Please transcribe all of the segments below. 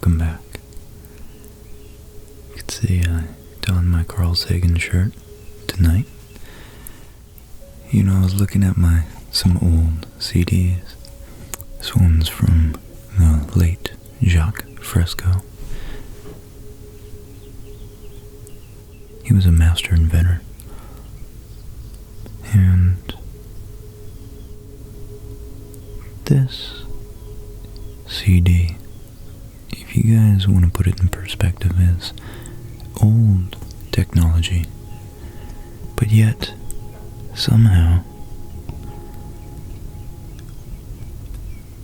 welcome back. You can see I donned my Carl Sagan shirt tonight. You know, I was looking at some old CDs. This one's from the late Jacques Fresco. He was a master inventor. And this CD, if you guys want to put it in perspective, is old technology, but yet somehow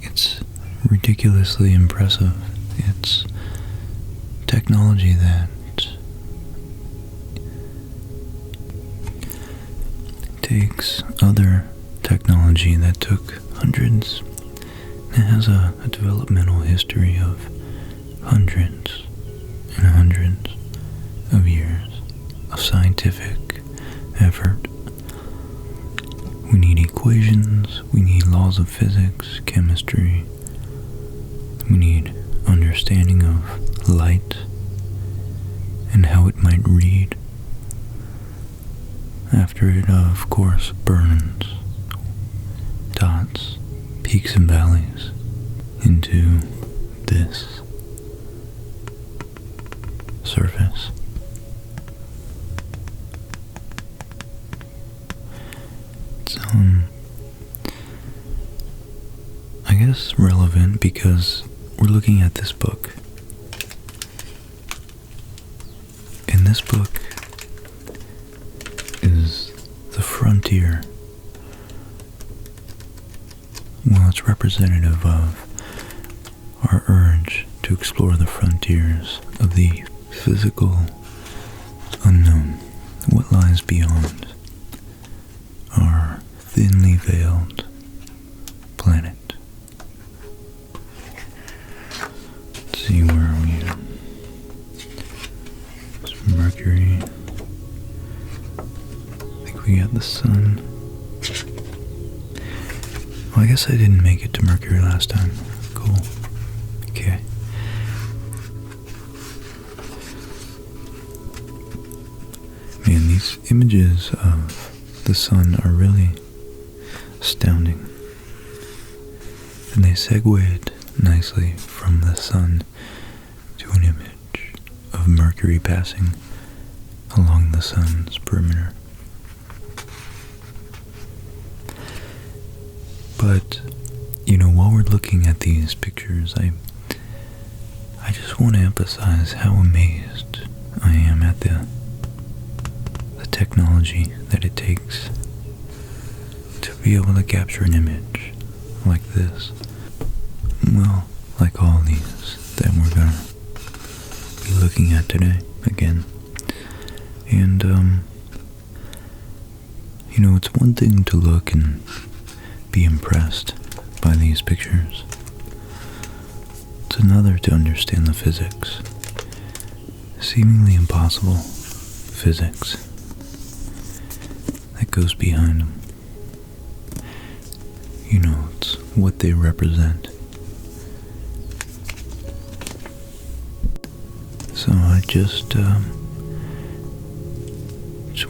it's ridiculously impressive. It's technology that takes other technology that took hundreds. It has a developmental history of hundreds and hundreds of years of scientific effort. We need equations, we need laws of physics, chemistry, we need understanding of light and how it might read after it, of course, burns, dots, peaks and valleys into this surface. It's, I guess relevant because we're looking at this book. And this book is the frontier. Well, it's representative of our urge to explore the frontiers of the physical unknown, what lies beyond our thinly veiled planet. Let's see, where are we at? It's Mercury. I think we got the sun. Well, I guess I didn't make it to Mercury last time. Cool. Okay. Man, these images of the sun are really astounding. And they segued nicely from the sun to an image of Mercury passing along the sun's perimeter. But, you know, while we're looking at these pictures, I just want to emphasize how amazed I am at the technology that it takes to be able to capture an image like this. Well, like all these that we're going to be looking at today again. And, you know, it's one thing to look and be impressed by these pictures. It's another to understand the physics, seemingly impossible physics that goes behind them. You know, it's what they represent. So I just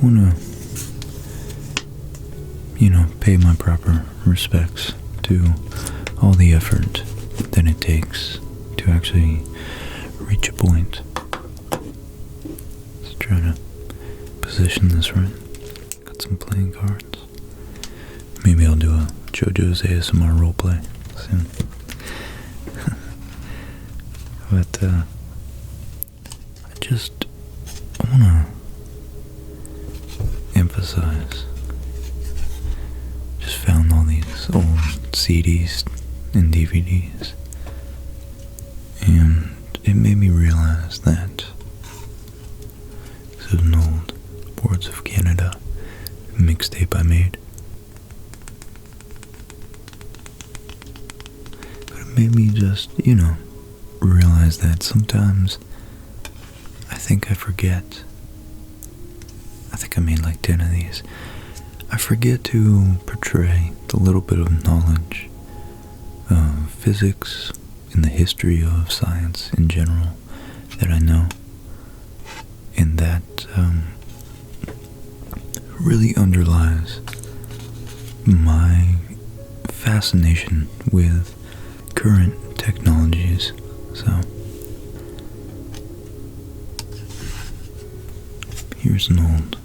want to, you know, pay my proper respects to all the effort that it takes to actually reach a point. Let's try to position this right. Got some playing cards. Maybe I'll do a JoJo's ASMR roleplay soon. But I want to emphasize, just found all these old CDs and DVDs, and it made me realize that this is an old Boards of Canada mixtape I made. But it made me just, you know, realize that sometimes I think I forget. I think I made like 10 of these. I forget to portray the little bit of knowledge of physics, in the history of science in general that I know, and that really underlies my fascination with current technologies. So here's an old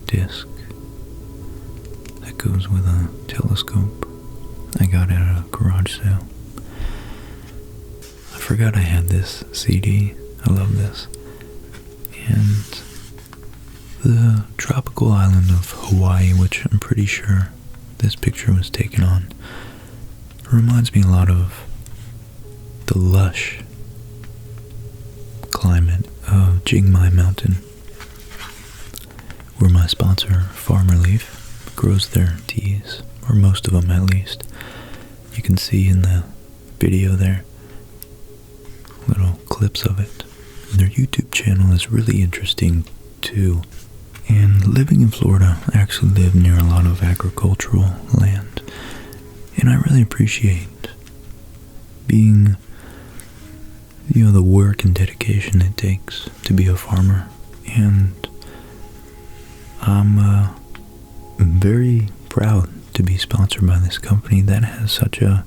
disc that goes with a telescope I got at a garage sale. I forgot I had this CD. I love this. And the tropical island of Hawaii, which I'm pretty sure this picture was taken on, reminds me a lot of the lush climate of Jingmai Mountain, where my sponsor, Farmer Leaf, grows their teas, or most of them at least. You can see in the video there little clips of it. Their YouTube channel is really interesting too. And living in Florida, I actually live near a lot of agricultural land, and I really appreciate being, the work and dedication it takes to be a farmer. And I'm very proud to be sponsored by this company that has such a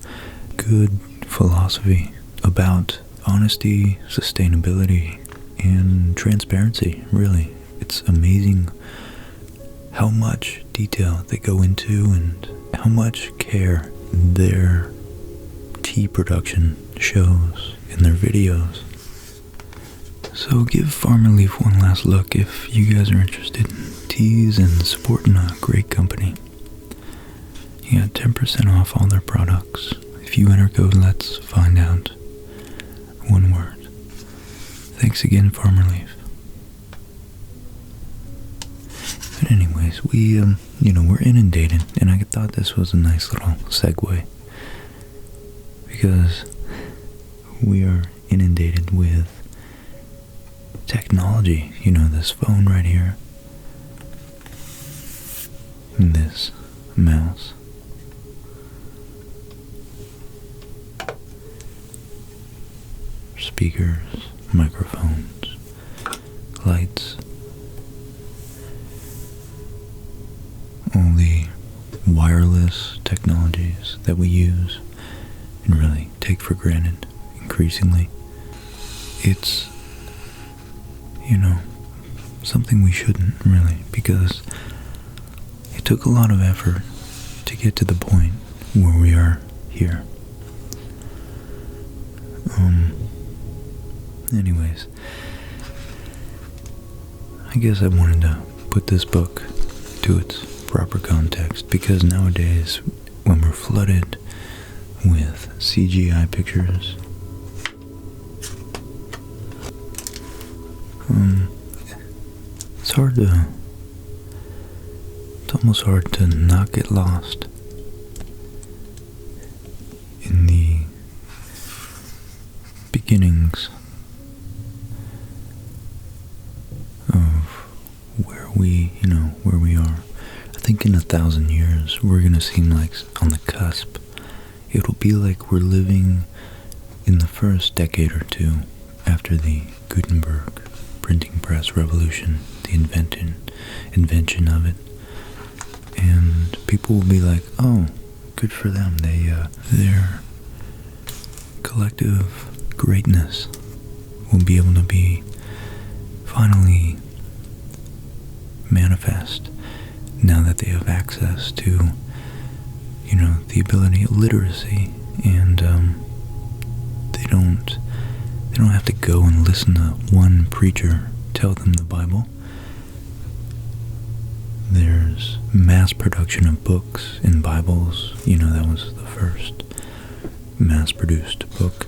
good philosophy about honesty, sustainability, and transparency, really. It's amazing how much detail they go into and how much care their tea production shows in their videos. So give Farmer Leaf one last look if you guys are interested in teas and supporting a great company. You got 10% off all their products if you enter code Let's Find Out. One word. Thanks again, Farmer Leaf. But anyways, we're inundated, and I thought this was a nice little segue, because we are inundated with technology. This phone right here, and this mouse, speakers, microphones, lights, all the wireless technologies that we use and really take for granted increasingly. It's, something we shouldn't really, because it took a lot of effort to get to the point where we are here. Anyways, I guess I wanted to put this book to its proper context, because nowadays, when we're flooded with CGI pictures, it's almost hard to not get lost in the beginnings of where we are. I think in 1,000 years, we're gonna seem like on the cusp. It'll be like we're living in the first decade or two after the Gutenberg printing press revolution, the invention of it. And people will be like, oh, good for them. Their collective greatness will be able to be finally manifest now that they have access to, the ability of literacy, and they don't have to go and listen to one preacher tell them the Bible. There's mass production of books and Bibles. That was the first mass-produced book.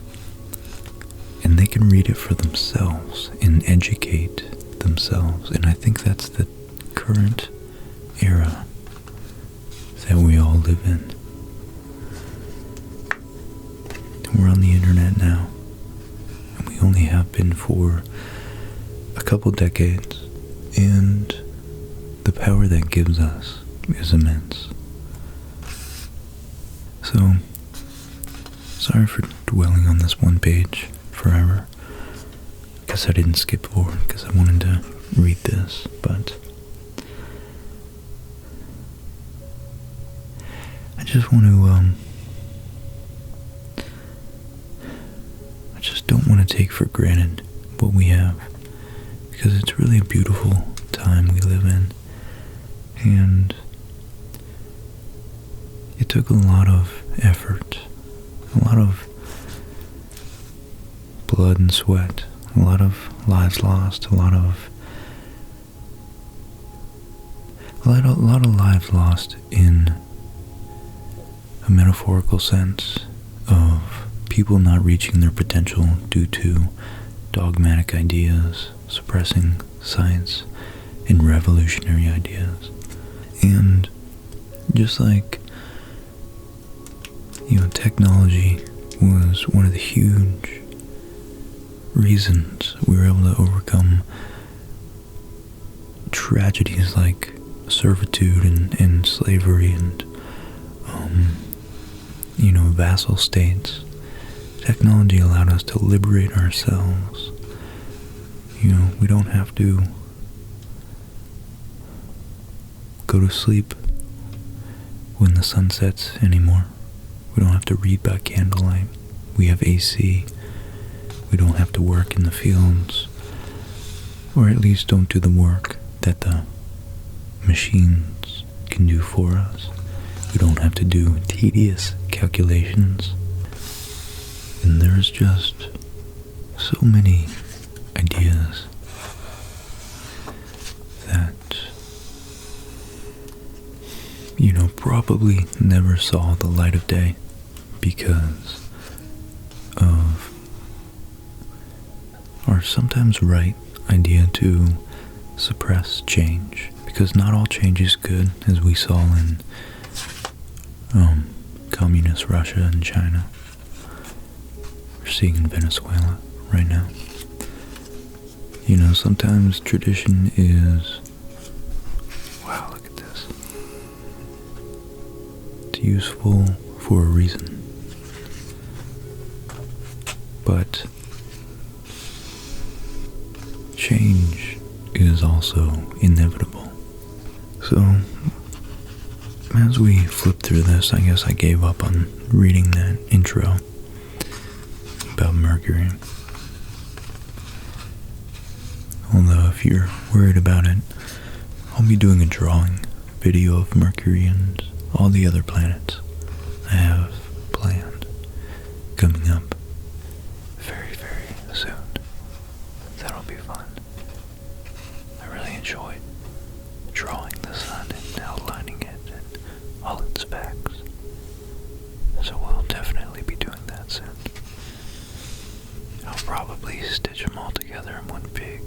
And they can read it for themselves and educate themselves. And I think that's the current era that we all live in. We're on the internet now, and we only have been for a couple decades, and the power that gives us is immense. So, sorry for dwelling on this one page forever. I guess I didn't skip forward because I wanted to read this, but I just want to, I just don't want to take for granted what we have, because it's really a beautiful time we live in, and it took a lot of effort, a lot of blood and sweat, a lot of lives lost, a lot of lives lost in a metaphorical sense of people not reaching their potential due to dogmatic ideas, suppressing science, and revolutionary ideas. And just like, technology was one of the huge reasons we were able to overcome tragedies like servitude and slavery and vassal states. Technology allowed us to liberate ourselves. We don't have to go to sleep when the sun sets anymore. We don't have to read by candlelight. We have AC. We don't have to work in the fields, or at least don't do the work that the machines can do for us. We don't have to do tedious calculations. And there's just so many ideas that, probably never saw the light of day because of our sometimes right idea to suppress change, because not all change is good, as we saw in communist Russia and China. We're seeing in Venezuela right now. Sometimes tradition is, wow, look at this. It's useful for a reason. But change is also inevitable. So, as we flip through this, I guess I gave up on reading that intro about Mercury. Although, if you're worried about it, I'll be doing a drawing video of Mercury and all the other planets I have planned coming up very, very soon. That'll be fun. I really enjoyed drawing the sun and outlining it and all its facts. So we'll definitely be doing that soon. I'll probably stitch them all together in one big,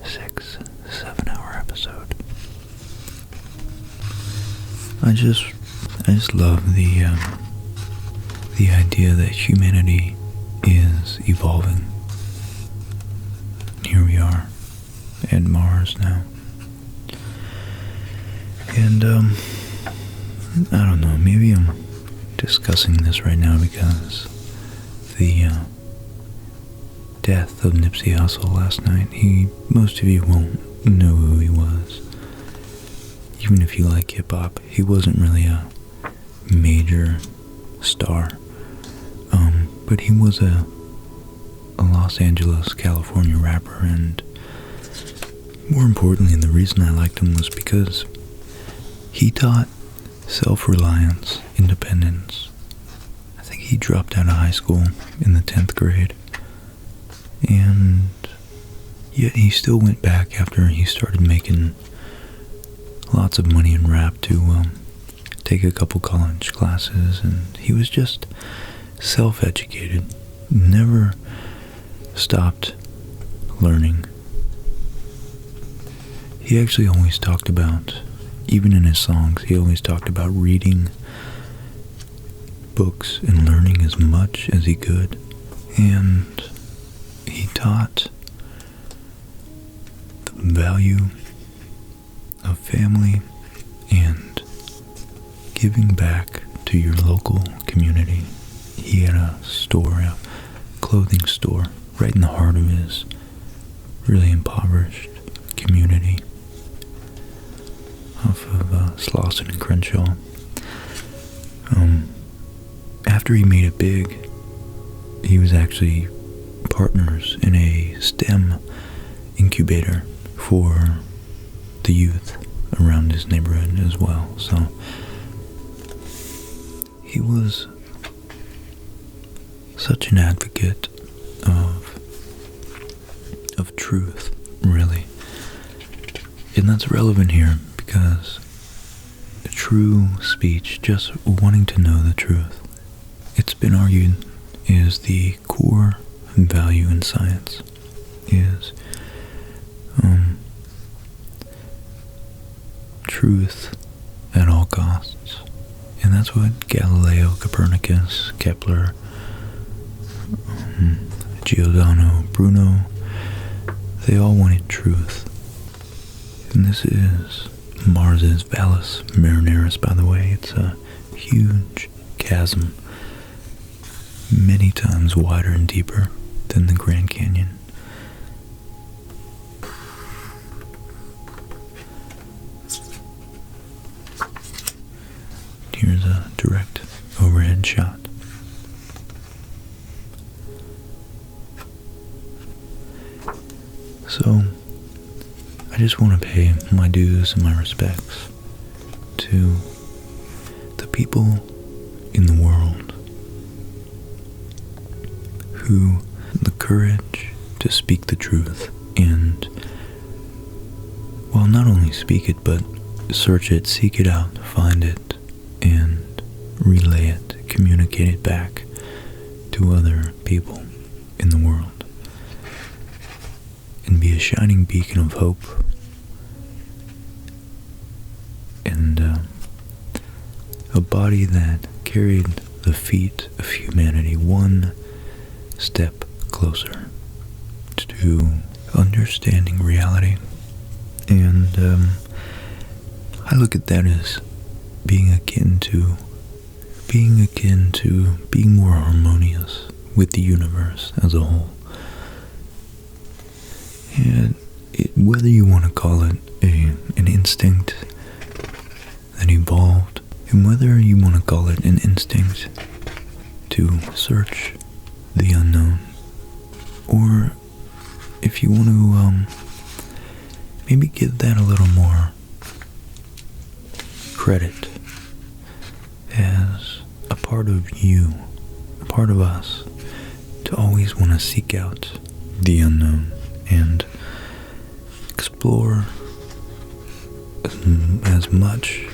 6-7 hour episode. I just love the idea that humanity is evolving. Here we are at Mars now. And I don't know, maybe I'm discussing this right now because the death of Nipsey Hussle last night, most of you won't know who he was. Even if you like hip-hop, he wasn't really a major star. But he was a Los Angeles, California rapper, and more importantly, the reason I liked him was because he taught self-reliance, independence. I think he dropped out of high school in the 10th grade, and yet he still went back after he started making lots of money in rap to take a couple college classes, and he was just self-educated, never stopped learning. He actually always talked about, even in his songs, he always talked about reading books and learning as much as he could, and he taught the value of family and giving back to your local community. he had a store, a clothing store, right in the heart of his really impoverished community off of Slauson and Crenshaw. After he made it big, he was actually partners in a STEM incubator for the youth around his neighborhood as well. So he was such an advocate of truth, really. And that's relevant here because true speech, just wanting to know the truth, it's been argued is the core value in science, is truth at all costs. And that's what Galileo, Copernicus, Kepler, Giordano Bruno, they all wanted truth. And this is Mars's Valles Marineris, by the way. It's a huge chasm, many times wider and deeper than the Grand Canyon. Here's a direct overhead shot. So, I just want to pay my dues and my respects to the people in the world who the courage to speak the truth and, well, not only speak it, but search it, seek it out, find it, and relay it, communicate it back to other people in the world, and be a shining beacon of hope and a body that carried the feet of humanity one step closer to understanding reality. And I look at that as being akin to being more harmonious with the universe as a whole. And whether you want to call it an instinct that evolved, and whether you want to call it an instinct to search the unknown, or if you want to maybe give that a little more credit as a part of you, a part of us, to always want to seek out the unknown and explore as much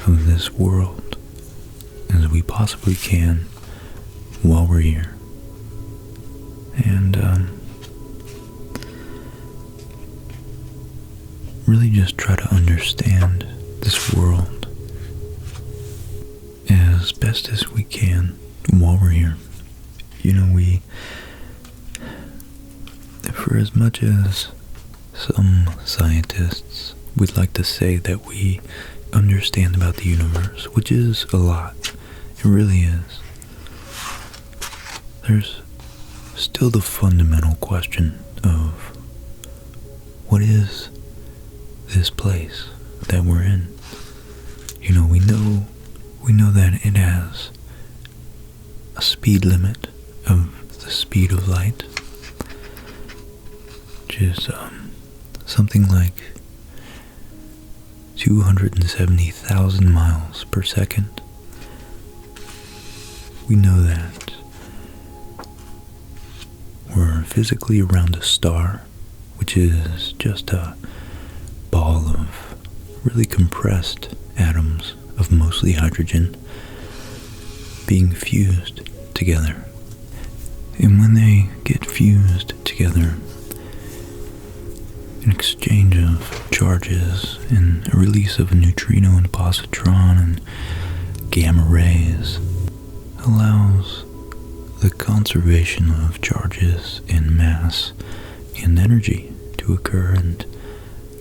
of this world as we possibly can while we're here. And really just try to understand this world as best as we can while we're here. You know, for as much as some scientists would like to say that we understand about the universe, which is a lot, it really is, there's still the fundamental question of what is this place that we're in? You know, we know that it has a speed limit of the speed of light, which is something like 270,000 miles per second. We know that we're physically around a star, which is just a ball of really compressed atoms of mostly hydrogen being fused together. And when they get fused together, an exchange of charges and a release of a neutrino and positron and gamma rays allows the conservation of charges and mass and energy to occur, and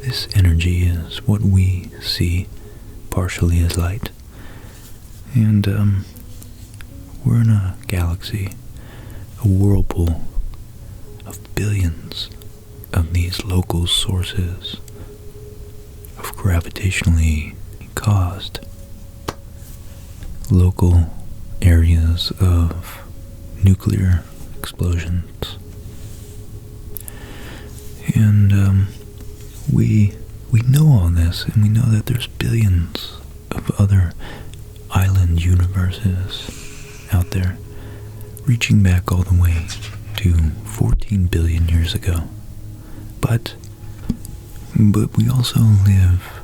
this energy is what we see partially as light. And We're in a galaxy, a whirlpool of billions of these local sources of gravitationally caused local areas of nuclear explosions. And we know all this, and we know that there's billions of other island universes out there, reaching back all the way to 14 billion years ago. But we also live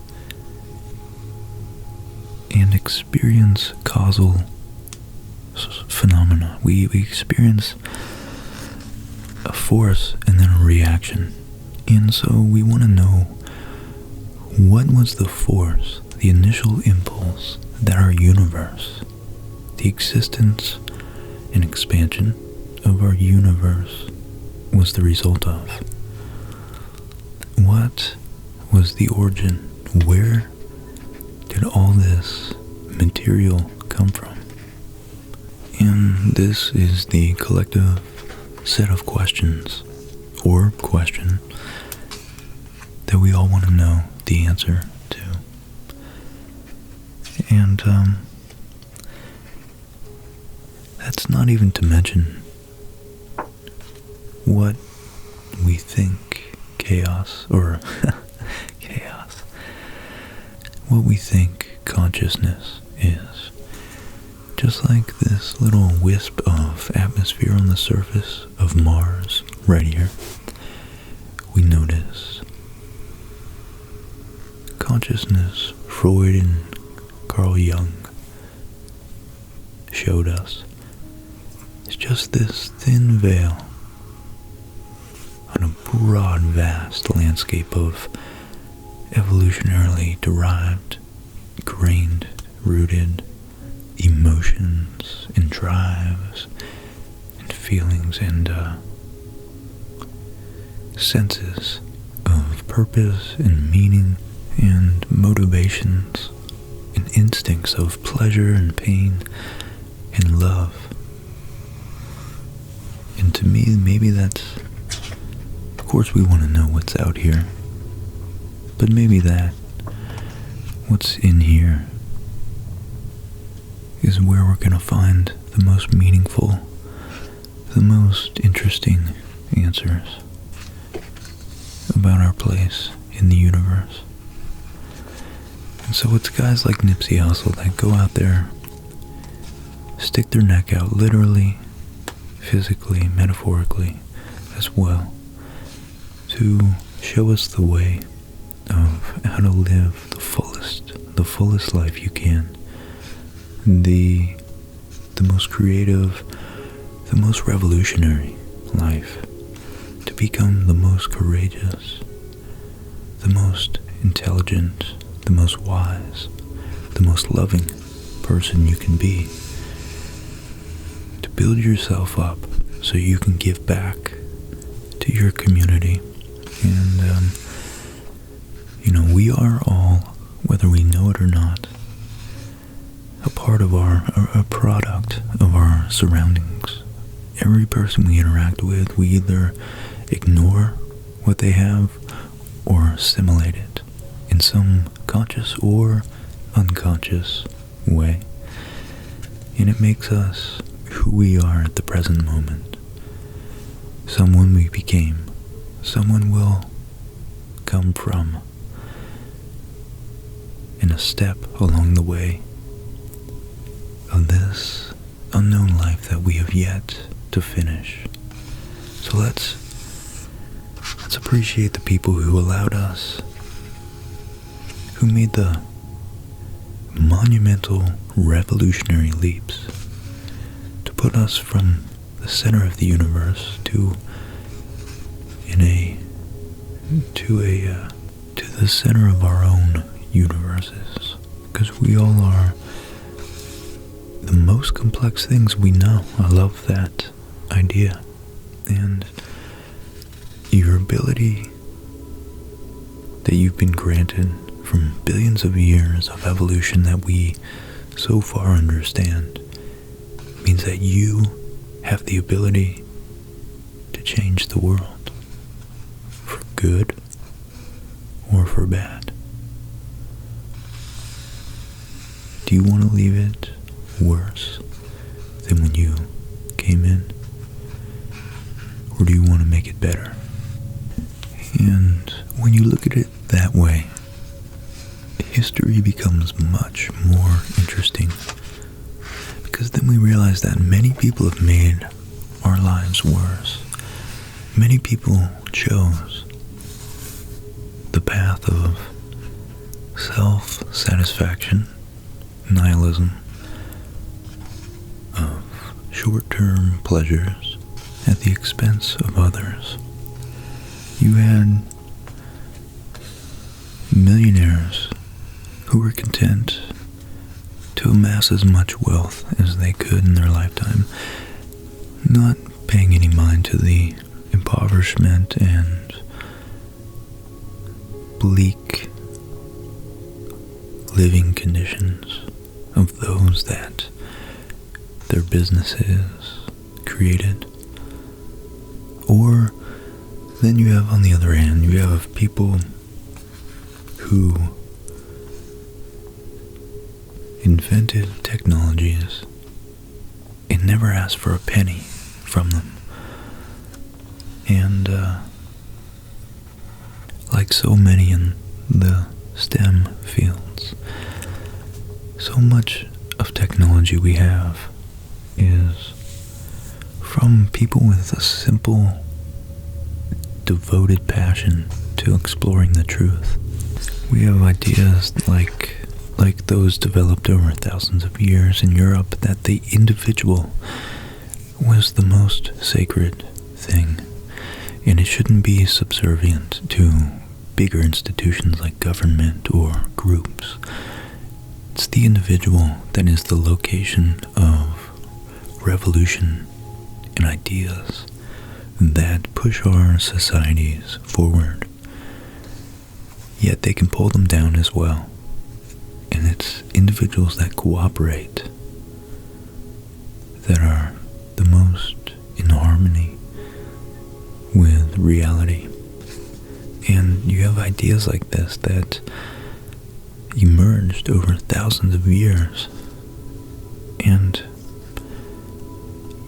and experience causal phenomena. We experience a force and then a reaction. And so we want to know, what was the force, the initial impulse that our universe, the existence and expansion of our universe, was the result of? What was the origin? Where did all this material come from? And this is the collective set of questions, or question, that we all want to know the answer to. And that's not even to mention what we think chaos, or chaos, what we think consciousness is. Just like this little wisp of atmosphere on the surface of Mars right here, we notice consciousness. Freud and Carl Jung showed us it's just this thin veil on a broad, vast landscape of evolutionarily derived, grained, rooted emotions and drives and feelings and senses of purpose and meaning and motivations and instincts of pleasure and pain and love. And to me, maybe that's, of course we want to know what's out here, but maybe that, what's in here, is where we're going to find the most meaningful, the most interesting answers about our place in the universe. And so it's guys like Nipsey Hussle that go out there, stick their neck out, literally, physically, metaphorically, as well, to show us the way of how to live the fullest life you can. The most creative, the most revolutionary life, to become the most courageous, the most intelligent, the most wise, the most loving person you can be, to build yourself up so you can give back to your community. And we are all, whether we know it or not, a part of a product of our surroundings. Every person we interact with, we either ignore what they have or assimilate it in some conscious or unconscious way. And it makes us who we are at the present moment. Someone we became, someone will come from, in a step along the way of this unknown life that we have yet to finish. So let's appreciate the people who allowed us, who made the monumental revolutionary leaps to put us from the center of the universe to the center of our own universes, because we all are the most complex things we know. I love that idea. And your ability that you've been granted from billions of years of evolution that we so far understand means means that you have the ability to change the world for good or for bad. Do you want to leave it worse than when you came in? Or do you want to make it better? And when you look at it that way, history becomes much more interesting. Because then we realize that many people have made our lives worse. Many people chose the path of self-satisfaction, nihilism, of short-term pleasures at the expense of others. You had millionaires who were content to amass as much wealth as they could in their lifetime, not paying any mind to the impoverishment and bleak living conditions of those that their businesses created. Or then you have, on the other hand, you have people who invented technologies and never asked for a penny from them. And like so many in the STEM fields, so much of technology we have is from people with a simple, devoted passion to exploring the truth. We have ideas like those developed over thousands of years in Europe, that the individual was the most sacred thing, and it shouldn't be subservient to bigger institutions like government or groups. It's the individual that is the location of revolution and ideas that push our societies forward. Yet they can pull them down as well. And it's individuals that cooperate that are the most in harmony with reality. And you have ideas like this that emerged over thousands of years. And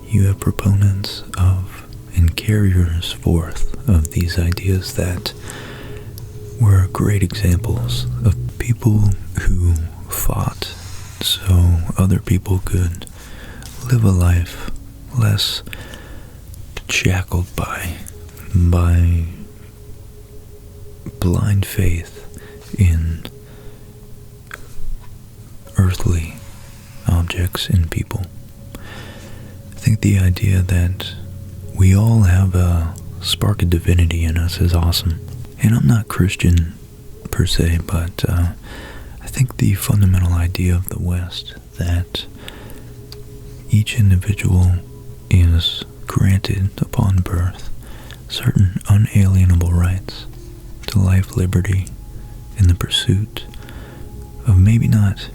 you have proponents of and carriers forth of these ideas that were great examples of people who fought so other people could live a life less shackled by blind faith in earthly objects and people. I think the idea that we all have a spark of divinity in us is awesome. And I'm not Christian per se, but I think the fundamental idea of the West that each individual is granted upon birth certain unalienable rights to life, liberty, and the pursuit of maybe not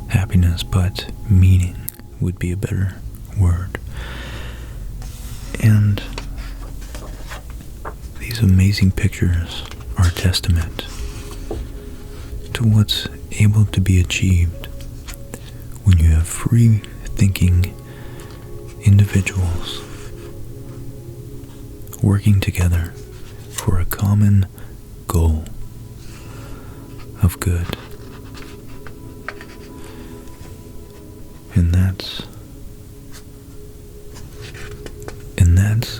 happiness, but meaning would be a better word. And these amazing pictures are a testament to what's able to be achieved when you have free-thinking individuals working together for a common goal of good. And that's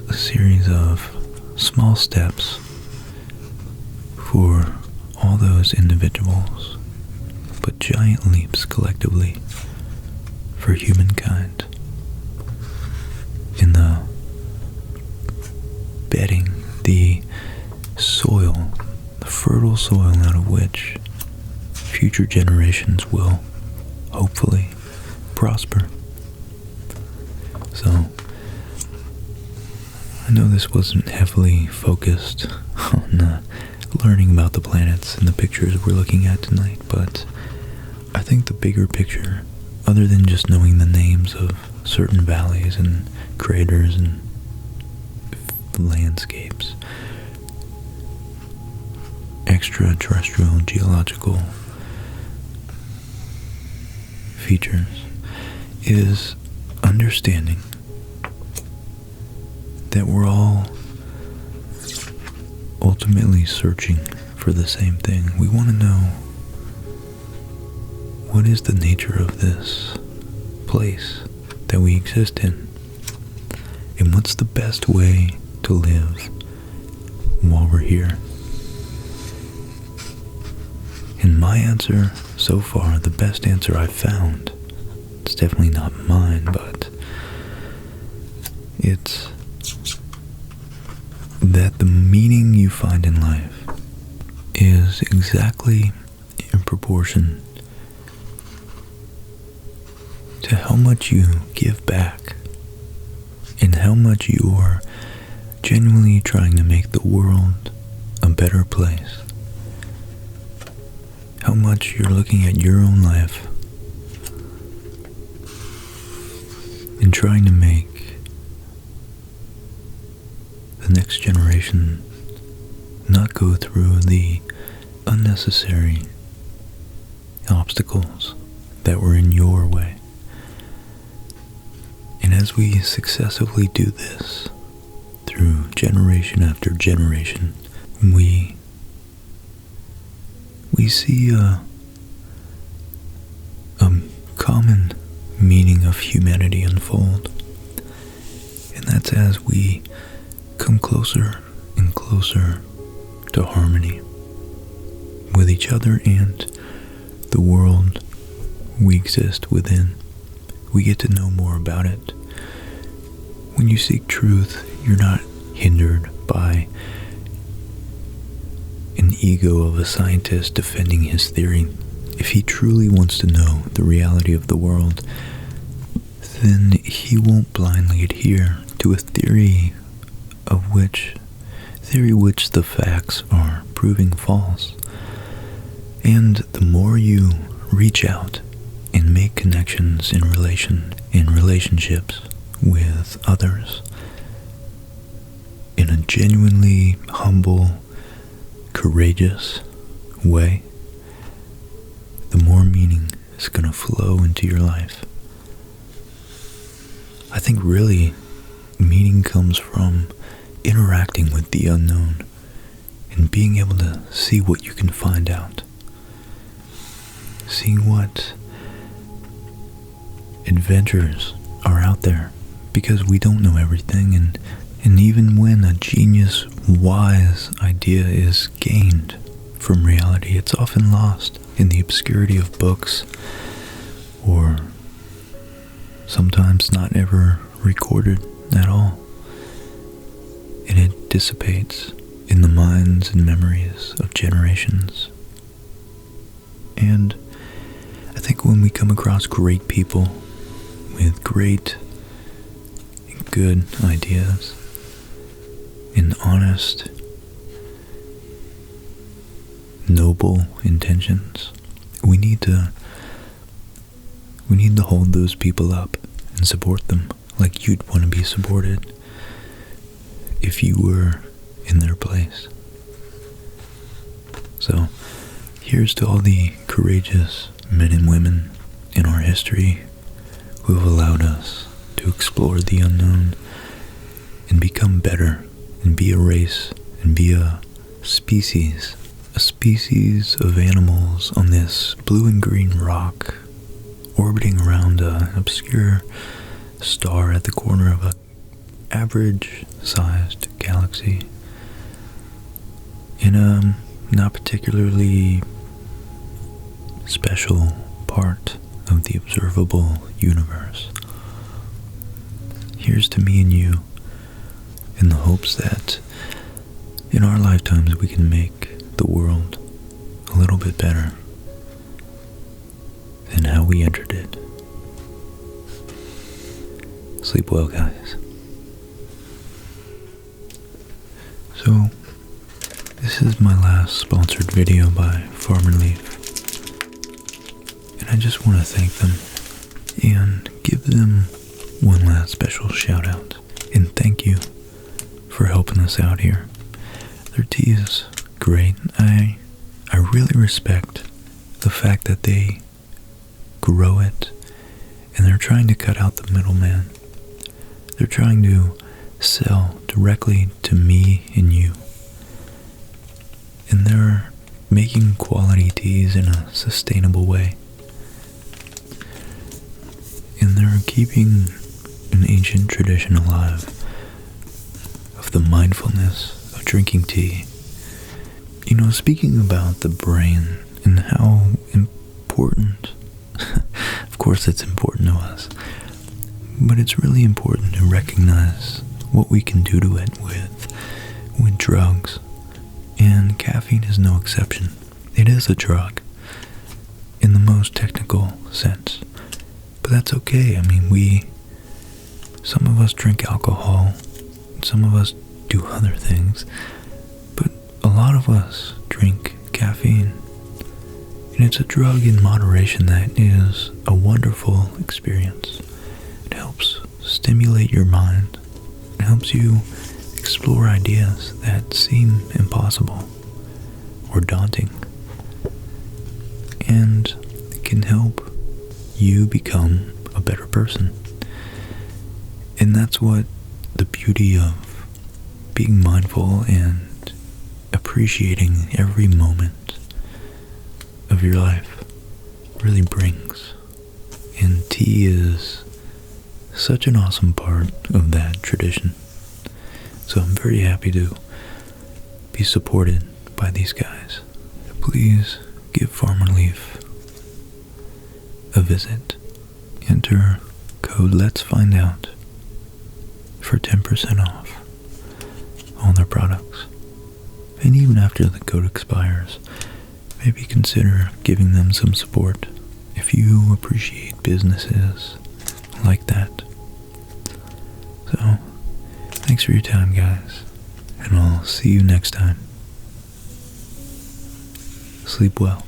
a series of small steps for all those individuals, but giant leaps collectively for humankind in the bedding, the soil, the fertile soil out of which future generations will hopefully prosper. So I know this wasn't heavily focused on learning about the planets and the pictures we're looking at tonight, but I think the bigger picture other than just knowing the names of certain valleys and craters and landscapes, extraterrestrial geological features, is understanding that we're all ultimately searching for the same thing. We want to know, what is the nature of this place that we exist in? And what's the best way to live while we're here? And my answer so far, the best answer I've found, it's definitely not mine, but it's that the meaning you find in life is exactly in proportion to how much you give back and how much you are genuinely trying to make the world a better place. How much you're looking at your own life and trying to make the next generation not go through the unnecessary obstacles that were in your way. And as we successively do this through generation after generation, we see a common meaning of humanity unfold. And that's as we come closer and closer to harmony with each other and the world we exist within. We get to know more about it. When you seek truth, you're not hindered by an ego of a scientist defending his theory. If he truly wants to know the reality of the world, then he won't blindly adhere to a theory which the facts are proving false. And the more you reach out and make connections in relationships with others in a genuinely humble, courageous way, the more meaning is going to flow into your life. I think really meaning comes from interacting with the unknown and being able to see what you can find out. Seeing what adventures are out there, because we don't know everything, and even when a genius, wise idea is gained from reality, it's often lost in the obscurity of books, or sometimes not ever recorded at all. And it dissipates in the minds and memories of generations. And I think when we come across great people with great and good ideas and honest, noble intentions, we need to hold those people up and support them like you'd want to be supported if you were in their place. So here's to all the courageous men and women in our history who have allowed us to explore the unknown and become better and be a race and be a species of animals on this blue and green rock orbiting around an obscure star at the corner of an average-sized galaxy in a not particularly special part of the observable universe. Here's to me and you, in the hopes that in our lifetimes we can make the world a little bit better than how we entered it. Sleep well, guys. So, this is my last sponsored video by Farmer Leaf, and I just want to thank them and give them one last special shout out and thank you for helping us out here. Their tea is great. I really respect the fact that they grow it and they're trying to cut out the middleman. They're trying to sell directly to me and you. And they're making quality teas in a sustainable way. And they're keeping an ancient tradition alive of the mindfulness of drinking tea. You know, speaking about the brain and how important, of course it's important to us, but it's really important to recognize what we can do to it with drugs, and caffeine is no exception. It is a drug in the most technical sense, but that's okay. I mean, some of us drink alcohol, some of us do other things, but a lot of us drink caffeine, and it's a drug in moderation that is a wonderful experience. It helps stimulate your mind. It helps you explore ideas that seem impossible or daunting. And it can help you become a better person. And that's what the beauty of being mindful and appreciating every moment of your life really brings. And tea is such an awesome part of that tradition. So I'm very happy to be supported by these guys. Please give Farmer Leaf a visit. Enter code Let's Find Out for 10% off all their products. And even after the code expires, maybe consider giving them some support if you appreciate businesses like that. So, thanks for your time, guys, and I'll see you next time. Sleep well.